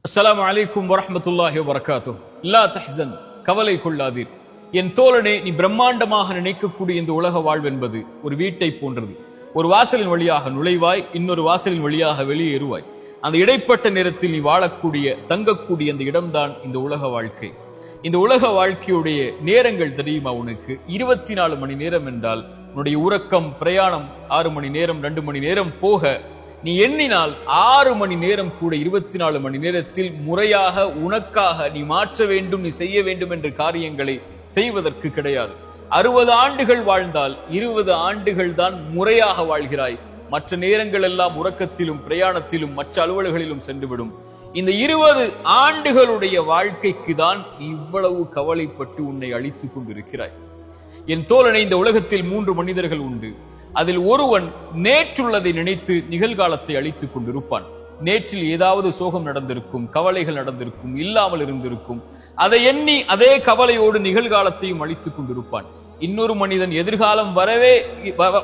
அஸ்ஸலாமு அலைக்கும் வரஹ்மத்துல்லாஹி வபரகாத்துஹு. லா தஹ்சன், கவலை கொள்ளாதீர். என் தோழனே, நீ பிரம்மாண்டமாக நினைக்கக்கூடிய இந்த உலக வாழ்வென்பது ஒரு வீட்டை போன்றது. ஒரு வாசலின் வழியாக நுழைவாய், இன்னொரு வாசலின் வழியாக வெளியேறுவாய். அந்த இடைப்பட்ட நேரத்தில் நீ வாழக்கூடிய, தங்கக்கூடிய அந்த இடம்தான் இந்த உலக வாழ்க்கை. இந்த உலக வாழ்க்கையுடைய நேரங்கள் தெரியுமா உனக்கு? 24 மணி நேரம் என்றால் உன்னுடைய உறக்கம், பிரயாணம் 6 மணி நேரம், 2 மணி நேரம் போக நீ எண்ணினால் 6 மணி நேரம் கூட 24 மணி நேரத்தில் முறையாக உனக்காக நீ மாற்ற வேண்டும், நீ செய்ய வேண்டும் என்ற காரியங்களை செய்வதற்கு கிடையாது. 60 ஆண்டுகள் வாழ்ந்தால் 20 ஆண்டுகள் தான் முறையாக வாழ்கிறாய். மற்ற நேரங்கள் எல்லாம் உறக்கத்திலும், பிரயாணத்திலும், மற்ற அலுவல்களிலும் சென்றுவிடும். இந்த 20 ஆண்டுகளுடைய வாழ்க்கைக்கு தான் இவ்வளவு கவலைப்பட்டு உன்னை அழித்துக் கொண்டிருக்கிறாய். என் தோழனை, இந்த உலகத்தில் 3 மனிதர்கள் உண்டு. அதில் ஒருவன் நேற்றுள்ளதை நினைத்து நிகழ்காலத்தை அழித்துக் கொண்டிருப்பான். நேற்றில் ஏதாவது சோகம் நடந்திருக்கும், கவலைகள் நடந்திருக்கும், இல்லாமல் இருந்திருக்கும். அதை எண்ணி அதே கவலையோடு நிகழ்காலத்தையும் அழித்துக் கொண்டிருப்பான். இன்னொரு மனிதன் எதிர்காலம்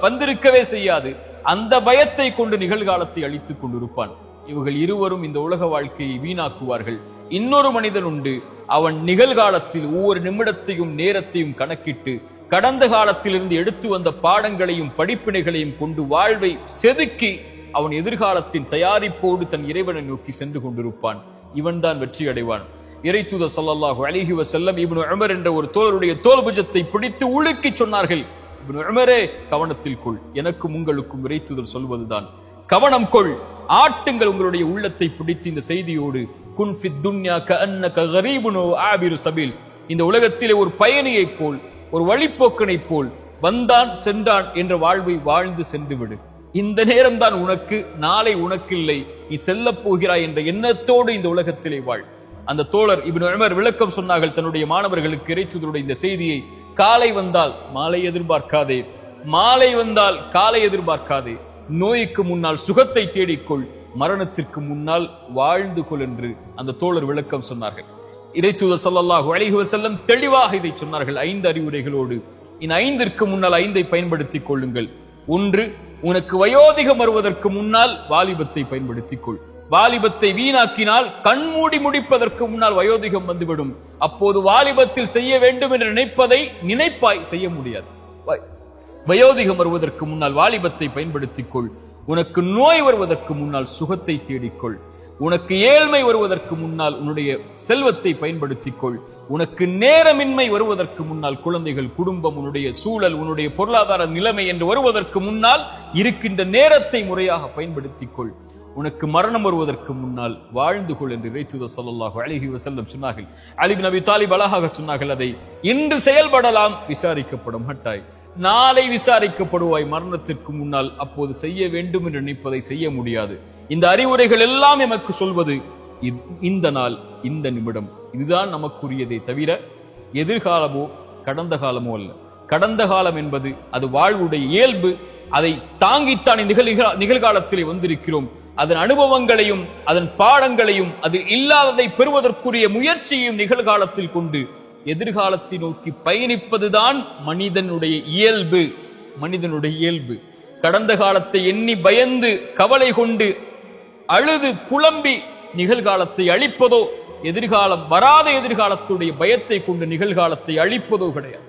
வந்திருக்கவே செய்யாது, அந்த பயத்தை கொண்டு நிகழ்காலத்தை அழித்துக் கொண்டிருப்பான். இவர்கள் இருவரும் இந்த உலக வாழ்க்கையை வீணாக்குவார்கள். இன்னொரு மனிதன் உண்டு, அவன் நிகழ்காலத்தில் ஒவ்வொரு நிமிடத்தையும் நேரத்தையும் கணக்கிட்டு கடந்த காலத்திலிருந்து எடுத்து வந்த பாடங்களையும் படிப்பினைகளையும் கொண்டு வாழ்வை செதுக்கி அவன் எதிர்காலத்தின் தயாரிப்போடு தன் இறைவனை நோக்கி சென்று கொண்டிருப்பான். இவன் தான் வெற்றி அடைவான். இறைத்தூதர் ஸல்லல்லாஹு அலைஹி வஸல்லம் இப்னு உமர் என்ற ஒரு தோழருடைய தோள்புஜத்தை பிடித்து உலுக்கி சொன்னார்கள், இப்னு உமரே, கவனத்தில் கொள். எனக்கும் உங்களுக்கும் இறைத்தூதர் சொல்வதுதான், கவனம் கொள், ஆட்டுங்கள் உங்களுடைய உள்ளத்தை பிடித்து இந்த செய்தியோடு. குன் ஃபித் துன்யா கஅன்னக கரீபுன் வ ஆபிரு சபீல். இந்த உலகத்திலே ஒரு பயணியைப் போல், ஒரு வழிப்போக்கனை போல் வந்தான் சென்றான் என்ற வாழ்வை வாழ்ந்து சென்று விடு. இந்த நேரம் தான் உனக்கு, நாளை உனக்கு இல்லை, நீ செல்ல போகிறாய் என்ற எண்ணத்தோடு இந்த உலகத்திலே வாழ். அந்த தோழர் இப்னு உமர் விளக்கம் சொன்னார்கள் தன்னுடைய மாணவர்களுக்கு இறைத்தூதருடைய இந்த செய்தியை. காலை வந்தால் மாலை எதிர்பார்க்காதே, மாலை வந்தால் காலை எதிர்பார்க்காதே. நோய்க்கு முன்னால் சுகத்தை தேடிக்கொள், மரணத்திற்கு முன்னால் வாழ்ந்து கொள் என்று அந்த தோழர் விளக்கம் சொன்னார்கள். இறைத்தூதர் ஸல்லல்லாஹு அலைஹி வஸல்லம் தெளிவாக இதை சொன்னார்கள் 5 அறிவுரைகளோடு. இந்த 5ற்கு முன்னால் 5ஐ பயன்படுத்திக் கொள்ளுங்கள். 1, உனக்கு வயோதிகம் வருவதற்கு முன்னால் வாலிபத்தை பயன்படுத்திக் கொள். வாலிபத்தை வீணாக்கினால் கண்மூடி முடிப்பதற்கு முன்னால் வயோதிகம் வந்துவிடும். அப்போது வாலிபத்தில் செய்ய வேண்டும் என்று நினைப்பதை நினைப்பாய், செய்ய முடியாது. வயோதிகம் வருவதற்கு முன்னால் வாலிபத்தை பயன்படுத்திக் கொள். உனக்கு நோய் வருவதற்கு முன்னால் சுகத்தை தேடிக்கொள். உனக்கு ஏழ்மை வருவதற்கு முன்னால் உன்னுடைய செல்வத்தை பயன்படுத்திக் கொள். உனக்கு நேரமின்மை வருவதற்கு முன்னால் குழந்தைகள், குடும்பம், உன்னுடைய சூழல், உன்னுடைய பொருளாதார நிலைமை என்று வருவதற்கு முன்னால் இருக்கின்ற நேரத்தை முறையாக பயன்படுத்திக் கொள். உனக்கு மரணம் வருவதற்கு முன்னால் வாழ்ந்து கொள் என்று இறைத்தூதர் ஸல்லல்லாஹு அலைஹி வஸல்லம் சொன்னார்கள். அலி இப்னு அபி தாலிப் அழகாக சொன்னார்கள், அதை இன்று செயல்படலாம், விசாரிக்கப்பட மாட்டாய். நாளை விசாரிக்கப்படுவாய் மரணத்திற்கு முன்னால். அப்போது செய்ய வேண்டும் என்று நினைப்பதை செய்ய முடியாது. இந்த அறிவுரைகள் எல்லாம் எமக்கு சொல்வது இந்த நாள், இந்த நிமிடம், இதுதான் நமக்குரியதை தவிர எதிர்காலமோ கடந்த காலமோ அல்ல. கடந்த காலம் என்பது அது வாழ்வுடைய இயல்பு. அதை தாங்கித்தான் நிகழ்காலத்திலே வந்திருக்கிறோம். அதன் அனுபவங்களையும் அதன் பாடங்களையும் அதில் இல்லாததை பெறுவதற்குரிய முயற்சியையும் நிகழ்காலத்தில் கொண்டு எதிர்காலத்தை நோக்கி பயணிப்பதுதான் மனிதனுடைய இயல்பு. மனிதனுடைய இயல்பு கடந்த காலத்தை எண்ணி பயந்து கவலை கொண்டு அழுது புலம்பி நிகழ்காலத்தை அழிப்பதோ, எதிர்காலம் வராத எதிர்காலத்துடைய பயத்தை கொண்டு நிகழ்காலத்தை அழிப்பதோ கிடையாது.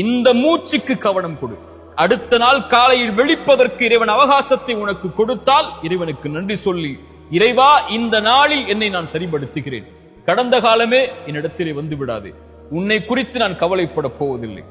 இந்த மூச்சுக்கு கவனம் கொடு. அடுத்த நாள் காலையில் விழிப்பதற்கு இறைவன் அவகாசத்தை உனக்கு கொடுத்தால் இறைவனுக்கு நன்றி சொல்லி, இறைவா, இந்த நாளில் என்னை நான் சரிபடுத்துகிறேன். கடந்த காலமே என்னிடத்திலே வந்து விடாது. உன்னை குறித்து நான் கவலைப்பட போவதில்லை.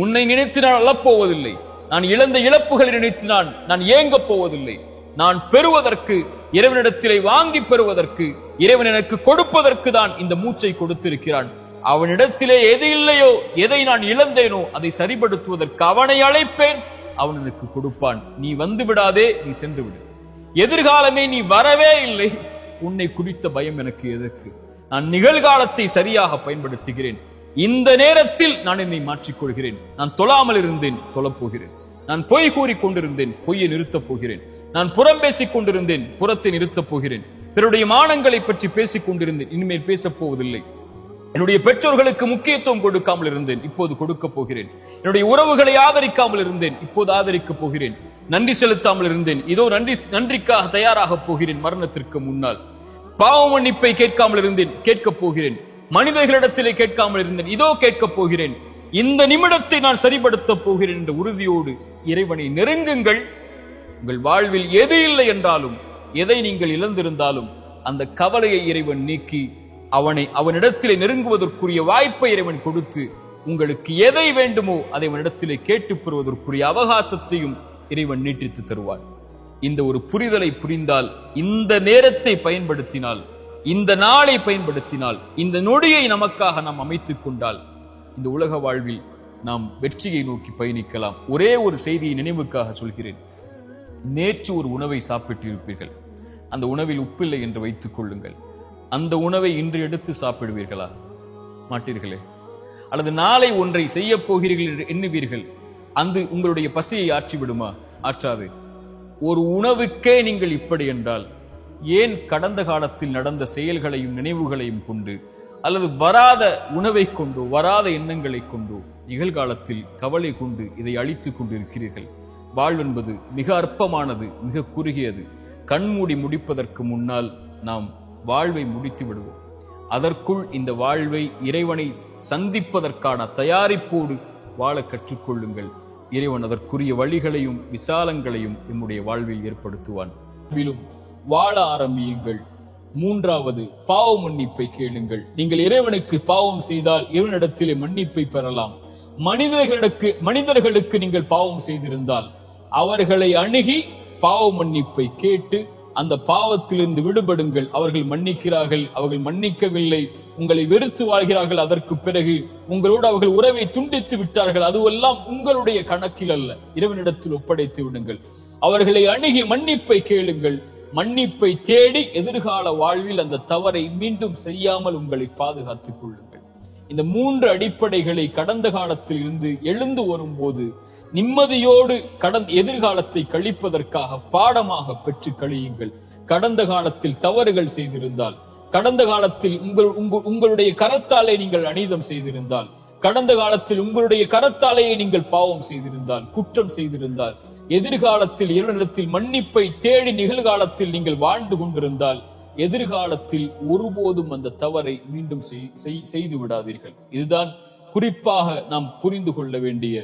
உன்னை நினைத்து நான் அழப்போவதில்லை. நான் இழந்த இழப்புகளை நினைத்து நான் ஏங்கப் போவதில்லை. நான் பெறுவதற்கு, இறைவனிடத்திலே வாங்கி பெறுவதற்கு, இறைவன் எனக்கு கொடுப்பதற்கு தான் இந்த மூச்சை கொடுத்திருக்கிறான். அவனிடத்திலே எது இல்லையோ, எதை நான் இழந்தேனோ அதை சரிபடுத்துவதற்கு அவனை அழைப்பேன், அவன் எனக்கு கொடுப்பான். நீ வந்து விடாதே, நீ சென்று விடு. எதிர்காலமே நீ வரவே இல்லை, உன்னை குறித்த பயம் எனக்கு எதற்கு? நான் நிகழ்காலத்தை சரியாக பயன்படுத்துகிறேன். இந்த நேரத்தில் நான் என்னை மாற்றிக்கொள்கிறேன். நான் தொழாமல் இருந்தேன், தொழப்போகிறேன். நான் பொய் கூறி கொண்டிருந்தேன், பொய்யை நிறுத்தப் போகிறேன். நான் புறம் பேசிக் கொண்டிருந்தேன், புறத்தை நிறுத்தப் போகிறேன். பிறருடைய மானங்களை பற்றி பேசிக் கொண்டிருந்தேன், இனிமேல் பேசப் போவதில்லை. என்னுடைய பெற்றோர்களுக்கு முக்கியத்துவம் கொடுக்காமல் இருந்தேன், இப்போது கொடுக்க போகிறேன். என்னுடைய உறவுகளை ஆதரிக்காமல் இருந்தேன், இப்போது ஆதரிக்கப் போகிறேன். நன்றி செலுத்தாமல் இருந்தேன், இதோ நன்றிக்காக தயாராக போகிறேன் மரணத்திற்கு முன்னால். பாவ மன்னிப்பை கேட்காமல் இருந்தேன், கேட்கப் போகிறேன். மனிதர்களிடத்திலே கேட்காமல் இருந்தேன், இதோ கேட்கப் போகிறேன். இந்த நிமிடத்தை நான் சரிபடுத்த போகிறேன் என்ற உறுதியோடு இறைவனை நெருங்குங்கள். உங்கள் வாழ்வில் எது இல்லை என்றாலும், எதை நீங்கள் இழந்திருந்தாலும் அந்த கவலையை இறைவன் நீக்கி அவனிடத்திலே நெருங்குவதற்குரிய வாய்ப்பை இறைவன் கொடுத்து, உங்களுக்கு எதை வேண்டுமோ அதை அவனிடத்திலே கேட்டு பெறுவதற்குரிய அவகாசத்தையும் இறைவன் நீட்டித்து தருவார். இந்த ஒரு புரிதலை புரிந்தால், இந்த நேரத்தை பயன்படுத்தினால், இந்த நாளை பயன்படுத்தினால், இந்த நொடியை நமக்காக நாம் அமைத்துக் கொண்டால், இந்த உலக வாழ்வில் நாம் வெற்றியை நோக்கி பயணிக்கலாம். ஒரே ஒரு செய்தியை நினைவுக்காக சொல்கிறேன். நேற்று ஒரு உணவை சாப்பிட்டிருப்பீர்கள், அந்த உணவில் உப்பில்லை என்று வைத்துக் கொள்ளுங்கள். அந்த உணவை இன்று எடுத்து சாப்பிடுவீர்களா? மாட்டீர்களே. அல்லது நாளை ஒன்றை செய்ய போகிறீர்கள் என்று எண்ணுவீர்கள், அந்த உங்களுடைய பசியை ஆற்றிவிடுமா? ஆற்றாது. ஒரு உணவுக்கே நீங்கள் இப்படி என்றால், ஏன் கடந்த காலத்தில் நடந்த செயல்களையும் நினைவுகளையும் கொண்டு, அல்லது வராத உணவை கொண்டோ வராத எண்ணங்களை கொண்டோ நிகழ்காலத்தில் கவலை கொண்டு இதை அழித்துக் கொண்டிருக்கிறீர்கள்? வாழ்வென்பது மிக அற்பமானது, மிக குறுகியது. கண்மூடி முடிப்பதற்கு முன்னால் நாம் வாழ்வை முடித்து விடுவோம். அதற்குள் இந்த வாழ்வை இறைவனை சந்திப்பதற்கான தயாரிப்போடு வாழ கற்றுக்கொள்ளுங்கள். இறைவன் அதற்குரிய வழிகளையும் விசாலங்களையும் நம்முடைய வாழ்வில் ஏற்படுத்துவான். வாழ ஆரம்பியுங்கள். மூன்றாவது, பாவ மன்னிப்பை கேளுங்கள். நீங்கள் இறைவனுக்கு பாவம் செய்தால் இறைவனிடத்திலே மன்னிப்பை பெறலாம். மனிதர்களுக்கு நீங்கள் பாவம் செய்திருந்தால் அவர்களை அணுகி பாவ மன்னிப்பை கேட்டு அந்த பாவத்திலிருந்து விடுபடுங்கள். அவர்கள் மன்னிக்கிறார்கள், அவர்கள் மன்னிக்கவில்லை, உங்களை வெறுத்து வாழ்கிறார்கள், அதற்கு பிறகு உங்களோடு அவர்கள் உறவை துண்டித்து விட்டார்கள், அதுவெல்லாம் உங்களுடைய கணக்கில் அல்ல, இறைவனிடத்தில் ஒப்படைத்து விடுங்கள். அவர்களை அணுகி மன்னிப்பை கேளுங்கள். மன்னிப்பை தேடி எதிர்கால வாழ்வில் அந்த தவறை மீண்டும் செய்யாமல் உங்களை பாதுகாத்துக் கொள்ளுங்கள். இந்த மூன்று அடிப்படைகளை கடந்த காலத்தில் இருந்து எழுந்து வரும்போது நிம்மதியோடு எதிர்காலத்தை கழிப்பதற்காக பாடமாக பெற்று கழியுங்கள். கடந்த காலத்தில் தவறுகள் செய்திருந்தால், கடந்த காலத்தில் உங்களுடைய கரத்தாலே நீங்கள் அநீதம் செய்திருந்தால், கடந்த காலத்தில் உங்களுடைய கரத்தாலேயே நீங்கள் பாவம் செய்திருந்தால், குற்றம் செய்திருந்தால், எதிர்காலத்தில் இறைவனிடத்தில் மன்னிப்பை தேடி நிகழ்காலத்தில் நீங்கள் வாழ்ந்து கொண்டிருந்தால், எதிர்காலத்தில் ஒருபோதும் அந்த தவறை மீண்டும் செய்து விடாதீர்கள். இதுதான் குறிப்பாக நாம் புரிந்து கொள்ள வேண்டிய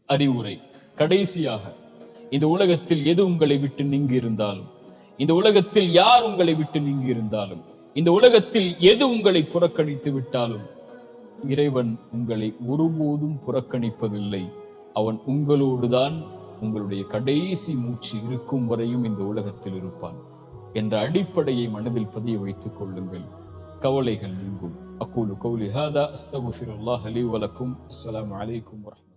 அறிவுரை. கடைசியாக, இந்த உலகத்தில் எது உங்களை விட்டு நீங்கி இருந்தாலும், இந்த உலகத்தில் யார் உங்களை விட்டு நீங்கி இருந்தாலும், இந்த உலகத்தில் எது உங்களை புறக்கணித்து விட்டாலும், இறைவன் உங்களை ஒருபோதும் புறக்கணிப்பதில்லை. அவன் உங்களோடுதான் உங்களுடைய கடைசி மூச்சு இருக்கும் வரையும் இந்த உலகத்தில் இருப்பான் என்ற அடிப்படையை மனதில் பதிய வைத்துக் கொள்ளுங்கள். கவலைகள் நீங்கும். அக்கூலு கௌலி ஹாதா அஸ்தக்ஃபிருல்லாஹ் லி வ லக்கும். அஸ்ஸலாமு அலைக்கும் வரஹ்மத்துல்லாஹி.